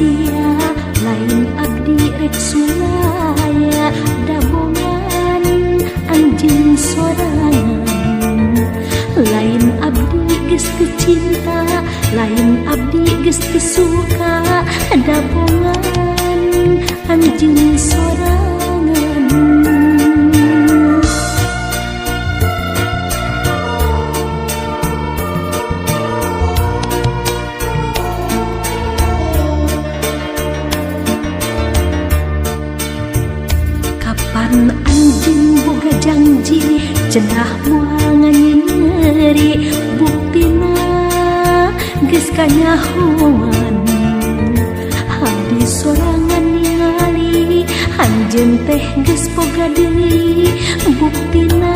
satia lain abdi rek sulaya dabongan anjeun sorangan lain abdi geus teu cinta lain abdi geus teu suka dabongan anjeun sorangan anjeun boga janji cenah moal nganyeri buktina geus kanyahoan abdi sorangan ningali anjeun teh geus boga deui buktina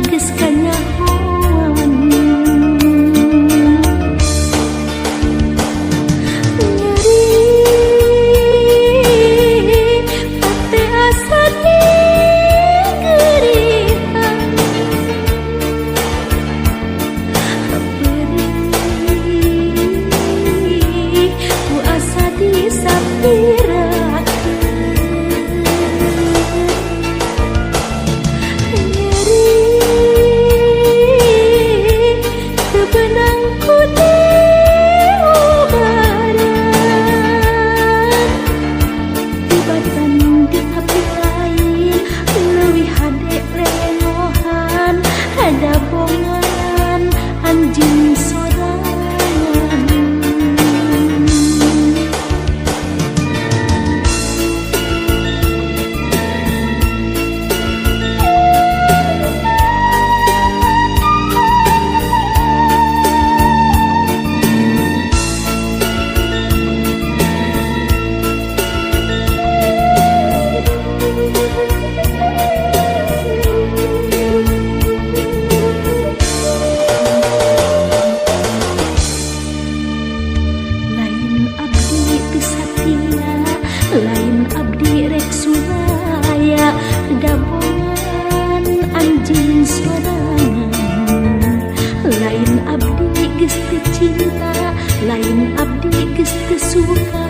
geus kanyahoan lain abdi rek sulaya dabongan anjeun sorangan lain abdi geus teu cinta lain abdi geus teu suka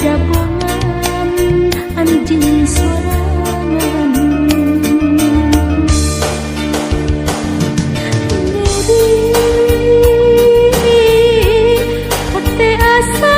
dabongan anjeun sorangan hate asa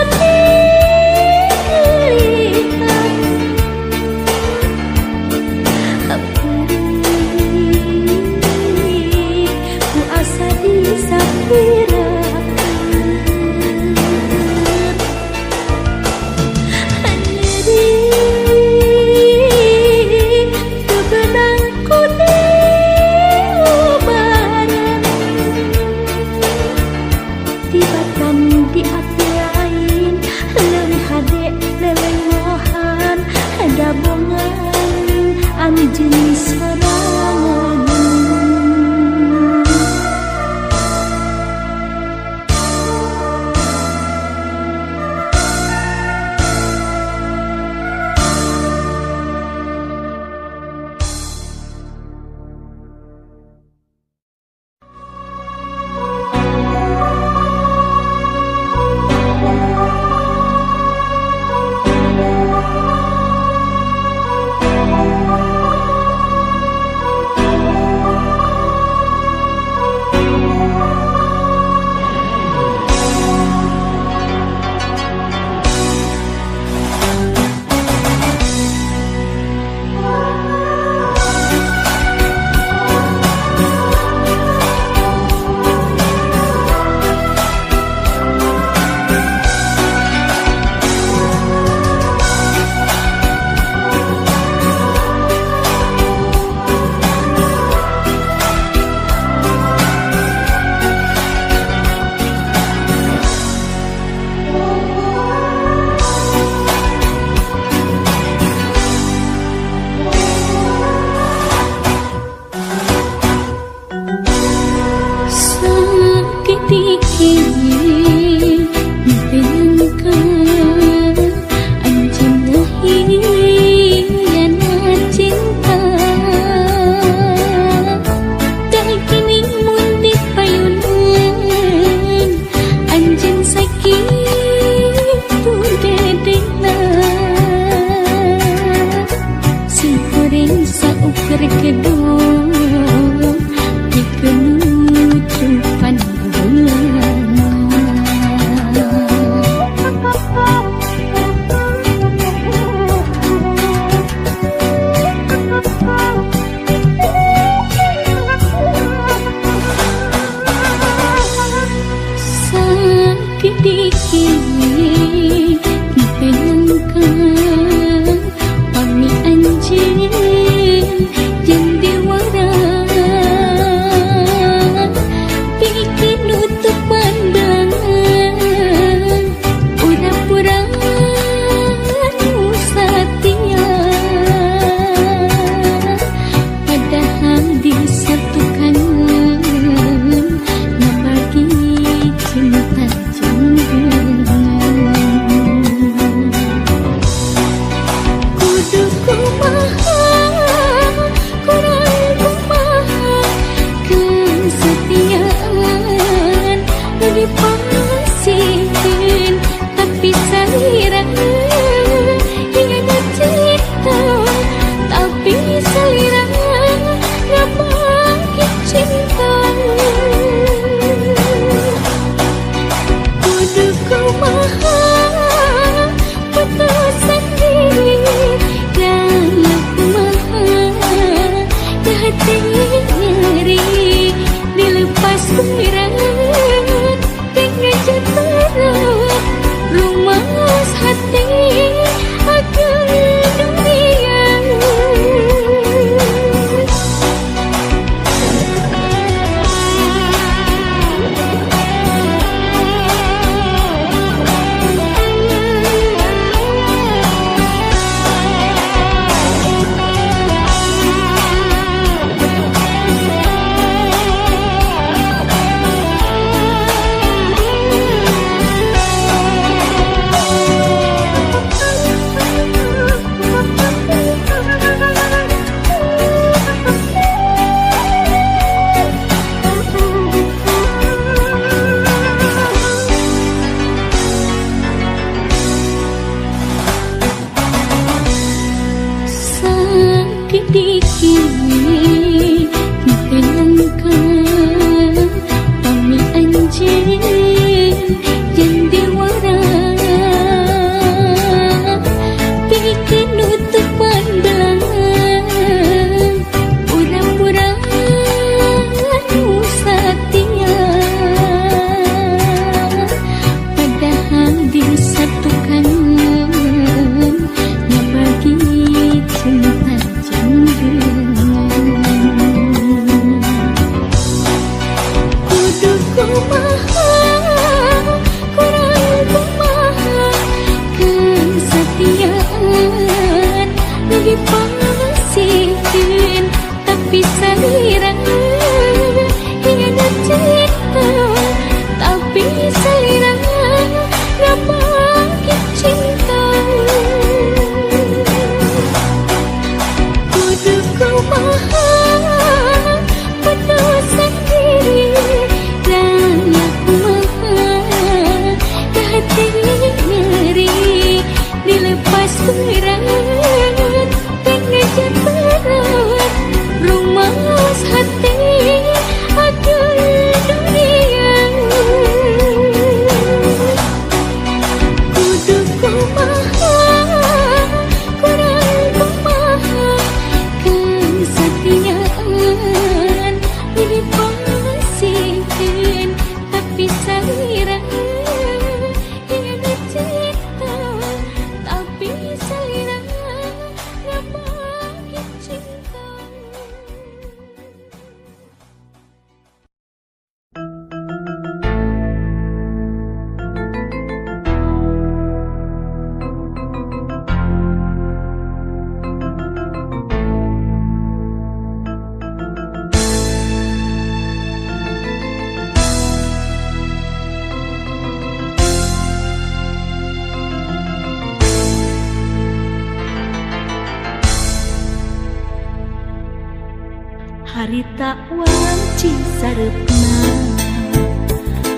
harita wanci sarepna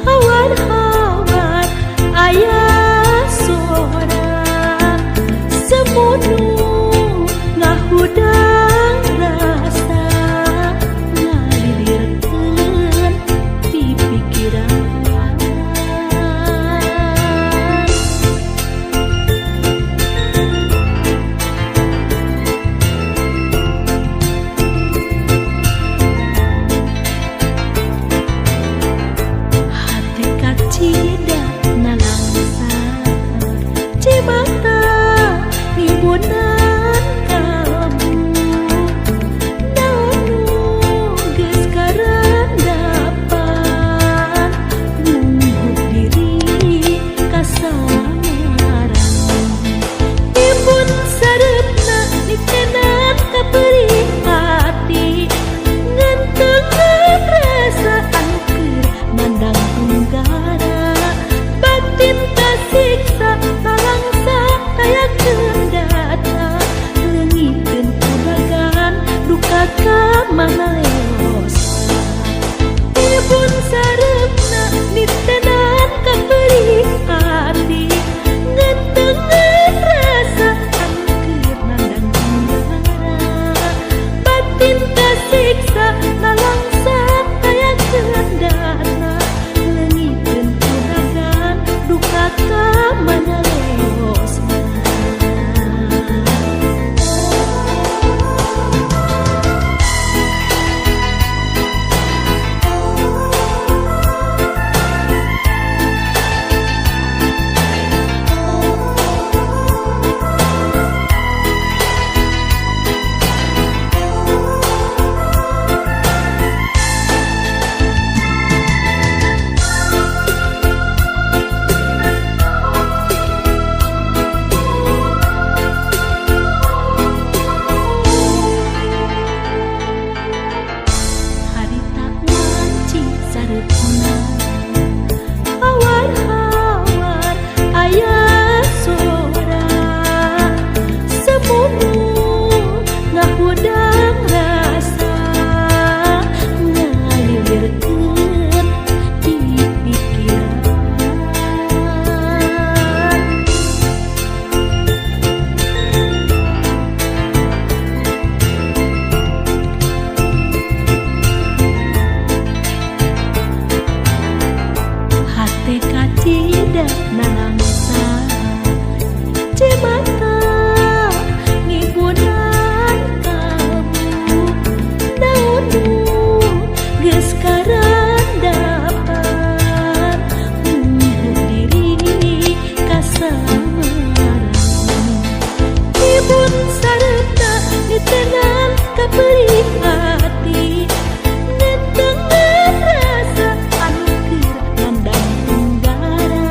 hawan-hawan aya sora semunu ngahudang rasa ngalilirkeun di pikiran cida nalangsa cimata nibunan kamu naonu geus karandapan nunggu diri kasamaran timbun sareupna nikenan kapeuring hati ngentengan perasaan keur mandang tunggara batin kasiksa talangsa kayak kendata leungiteun kubagan duka ka mana leosa ibun sareupna nitenan kapeuring hati ngentengan perasaan keur mandang tunggara batin kasiksa talangsa kayak kendata leungiteun kubagan duka ka mana leosa harita wanci sarepna hawan-hawan aya sora semunu ngahudang rasa ngalilirkeun di pikiran hate kacida nalangsa cimata ngibunan kamu naonu geus karandapan nunggu diri kasamaran ibun sareupna nitenan kapeuring hati ngentengan perasaan keur mandang tunggara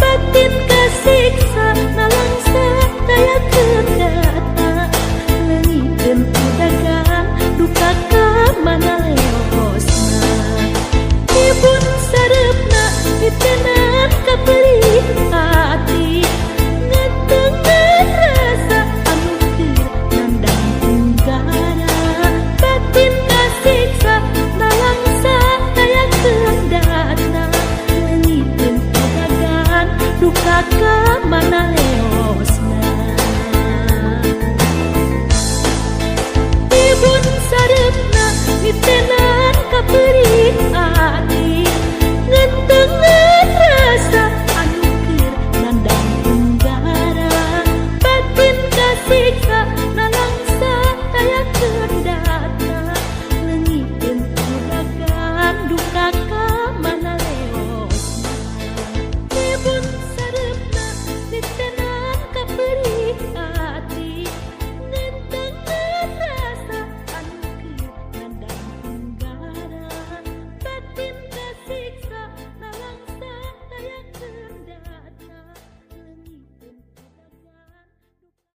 batin kasiksa nalangsa kayak kendata leungiteun kudagan duka ka mana leosna ibun sareupna nitenan kapeuring hati ngentengan perasaan keur mandang tunggara batin kasiksa nalangsa kayak kendata leungiteun kudagan duka ka mana